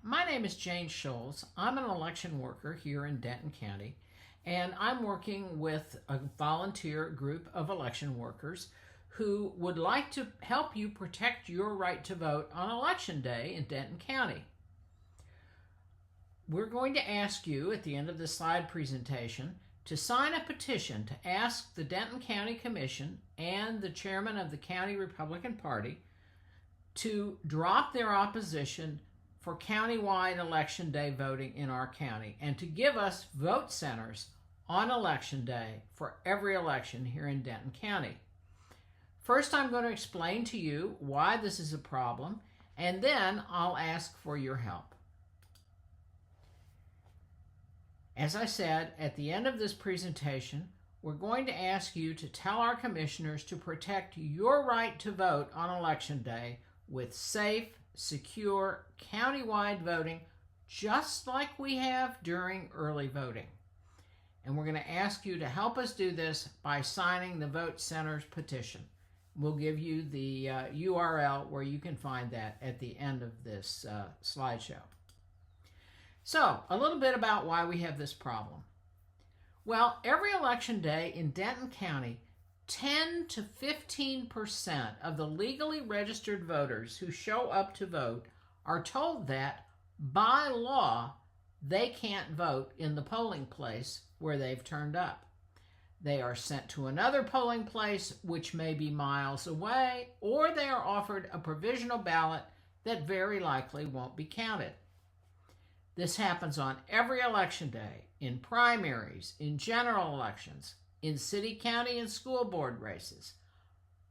My name is Jane Scholes. I'm an election worker here in Denton County, and I'm working with a volunteer group of election workers who would like to help you protect your right to vote on Election Day in Denton County. We're going to ask you at the end of this slide presentation to sign a petition to ask the Denton County Commission and the chairman of the County Republican Party to drop their opposition for countywide Election Day voting in our county and to give us vote centers on Election Day for every election here in Denton County. First, I'm going to explain to you why this is a problem, and then I'll ask for your help. As I said, at the end of this presentation, we're going to ask you to tell our commissioners to protect your right to vote on Election Day with safe, secure, countywide voting, just like we have during early voting. And we're going to ask you to help us do this by signing the Vote Centers petition. We'll give you the URL where you can find that at the end of this slideshow. So, a little bit about why we have this problem. Well, every election day in Denton County, 10 to 15% of the legally registered voters who show up to vote are told that, by law, they can't vote in the polling place where they've turned up. They are sent to another polling place, which may be miles away, or they are offered a provisional ballot that very likely won't be counted. This happens on every election day, in primaries, in general elections, in city, county, and school board races.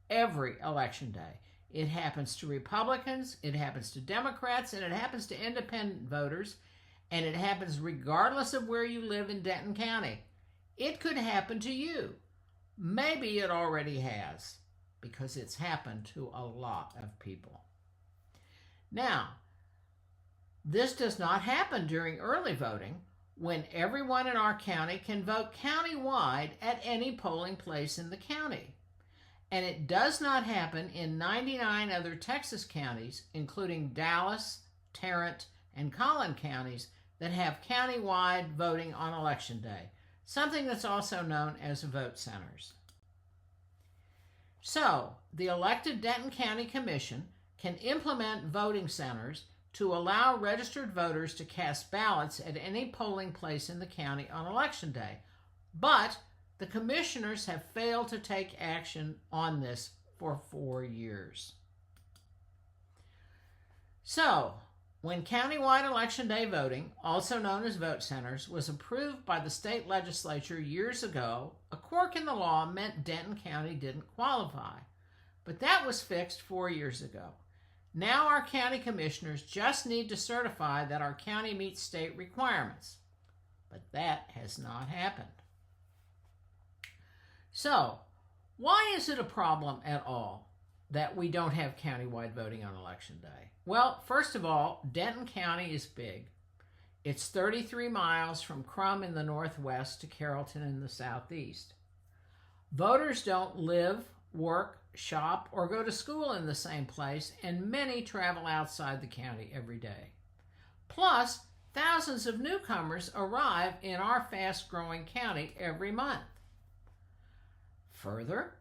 Every election day. It happens to Republicans, it happens to Democrats, and it happens to independent voters, and it happens regardless of where you live in Denton County. It could happen to you. Maybe it already has, because it's happened to a lot of people. Now, this does not happen during early voting, when everyone in our county can vote countywide at any polling place in the county. And it does not happen in 99 other Texas counties, including Dallas, Tarrant, and Collin counties that have countywide voting on Election Day, something that's also known as vote centers. So, the elected Denton County Commission can implement voting centers to allow registered voters to cast ballots at any polling place in the county on Election Day. But the commissioners have failed to take action on this for 4 years. So, when countywide Election Day voting, also known as vote centers, was approved by the state legislature years ago, a quirk in the law meant Denton County didn't qualify. But that was fixed 4 years ago. Now our county commissioners just need to certify that our county meets state requirements. But that has not happened. So, why is it a problem at all that we don't have countywide voting on Election Day? Well, first of all, Denton County is big. It's 33 miles from Crum in the northwest to Carrollton in the southeast. Voters don't live, work, shop, or go to school in the same place, and many travel outside the county every day. Plus, thousands of newcomers arrive in our fast-growing county every month. Further,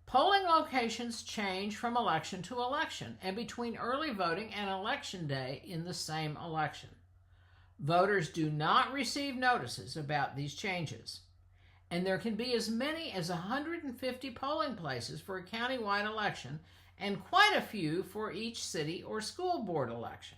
polling locations change from election to election and between early voting and Election Day in the same election. Voters do not receive notices about these changes, and there can be as many as 150 polling places for a countywide election and quite a few for each city or school board election.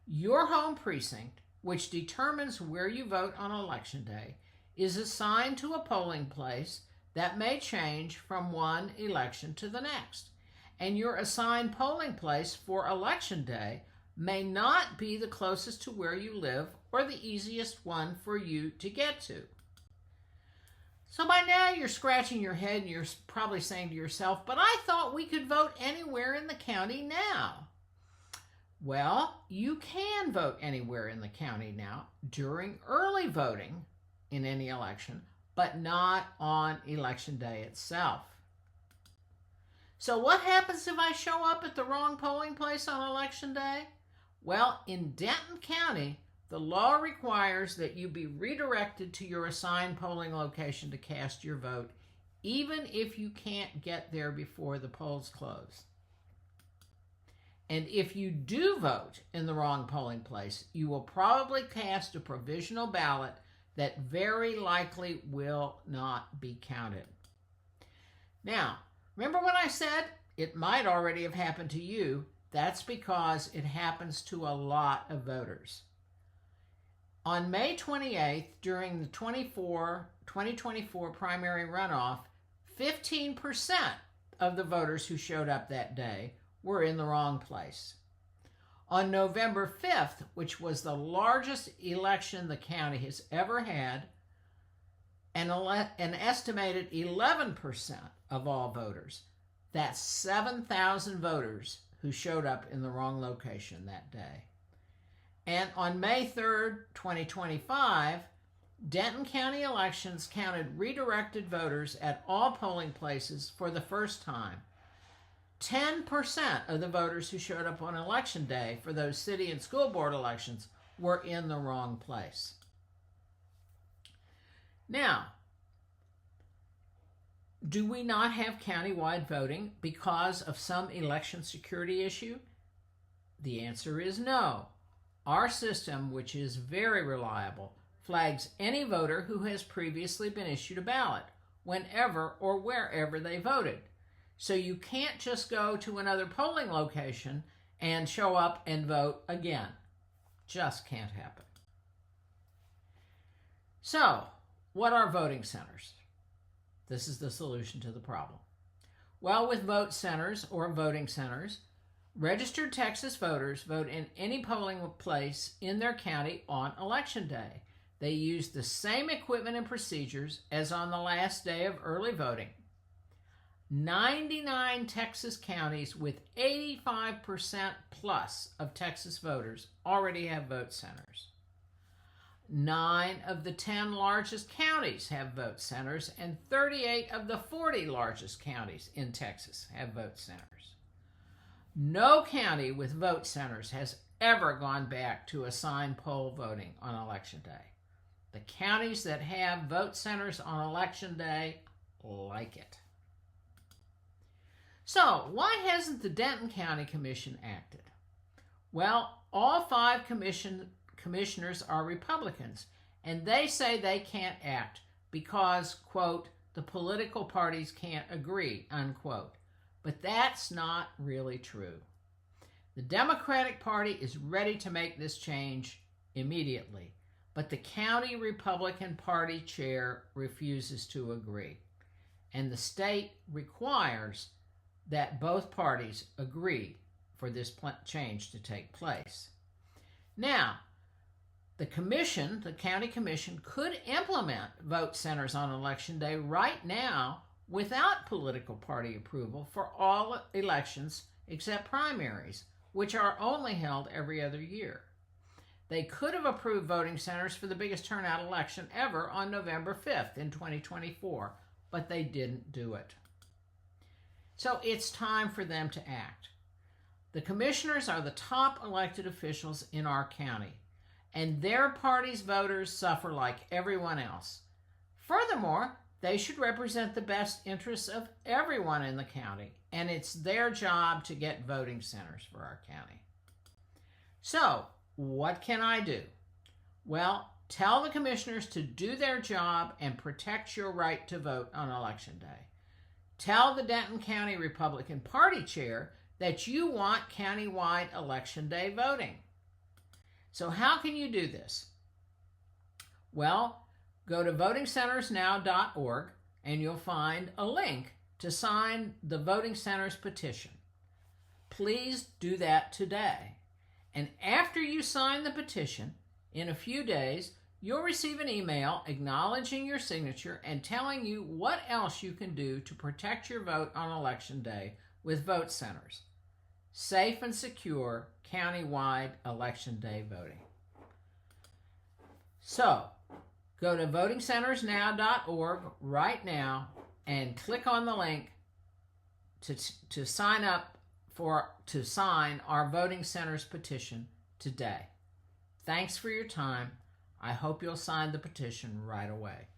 Your home precinct, which determines where you vote on Election Day, is assigned to a polling place that may change from one election to the next. And your assigned polling place for Election Day may not be the closest to where you live or the easiest one for you to get to. So by now you're scratching your head and you're probably saying to yourself, but I thought we could vote anywhere in the county now. Well, you can vote anywhere in the county now during early voting in any election, but not on Election Day itself. So what happens if I show up at the wrong polling place on Election Day? Well, in Denton County, the law requires that you be redirected to your assigned polling location to cast your vote, even if you can't get there before the polls close. And if you do vote in the wrong polling place, you will probably cast a provisional ballot that very likely will not be counted. Now, remember when I said it might already have happened to you? That's because it happens to a lot of voters. On May 28th, during the 2024 primary runoff, 15% of the voters who showed up that day were in the wrong place. On November 5th, which was the largest election the county has ever had, an estimated 11% of all voters, that's 7,000 voters who showed up in the wrong location that day. And on May 3rd, 2025, Denton County elections counted redirected voters at all polling places for the first time. 10% of the voters who showed up on election day for those city and school board elections were in the wrong place. Now, do we not have countywide voting because of some election security issue? The answer is no. Our system, which is very reliable, flags any voter who has previously been issued a ballot, whenever or wherever they voted. So you can't just go to another polling location and show up and vote again. Just can't happen. So, what are voting centers? This is the solution to the problem. Well, with vote centers or voting centers, registered Texas voters vote in any polling place in their county on election day. They use the same equipment and procedures as on the last day of early voting. 99 Texas counties with 85% plus of Texas voters already have vote centers. 9 of the 10 largest counties have vote centers, and 38 of the 40 largest counties in Texas have vote centers. No county with vote centers has ever gone back to assigned poll voting on election day. The counties that have vote centers on election day like it. So, why hasn't the Denton County Commission acted? Well, all 5 commissioners are Republicans, and they say they can't act because, quote, the political parties can't agree, unquote. But that's not really true. The Democratic Party is ready to make this change immediately, but the county Republican Party chair refuses to agree, and the state requires that both parties agree for this change to take place. Now, the commission, the county commission, could implement vote centers on election day right now without political party approval for all elections except primaries, which are only held every other year. They could have approved voting centers for the biggest turnout election ever on November 5th in 2024, but they didn't do it. So it's time for them to act. The commissioners are the top elected officials in our county, and their party's voters suffer like everyone else. Furthermore, they should represent the best interests of everyone in the county, and it's their job to get voting centers for our county. So, what can I do? Well, tell the commissioners to do their job and protect your right to vote on election day. Tell the Denton County Republican Party chair that you want countywide election day voting. So how can you do this? Well, go to votingcentersnow.org and you'll find a link to sign the Voting Centers petition. Please do that today. And after you sign the petition, in a few days, you'll receive an email acknowledging your signature and telling you what else you can do to protect your vote on election day with vote centers. Safe and secure countywide election day voting. So, go to votingcentersnow.org right now and click on the link to sign up to sign our Voting Centers petition today. Thanks for your time. I hope you'll sign the petition right away.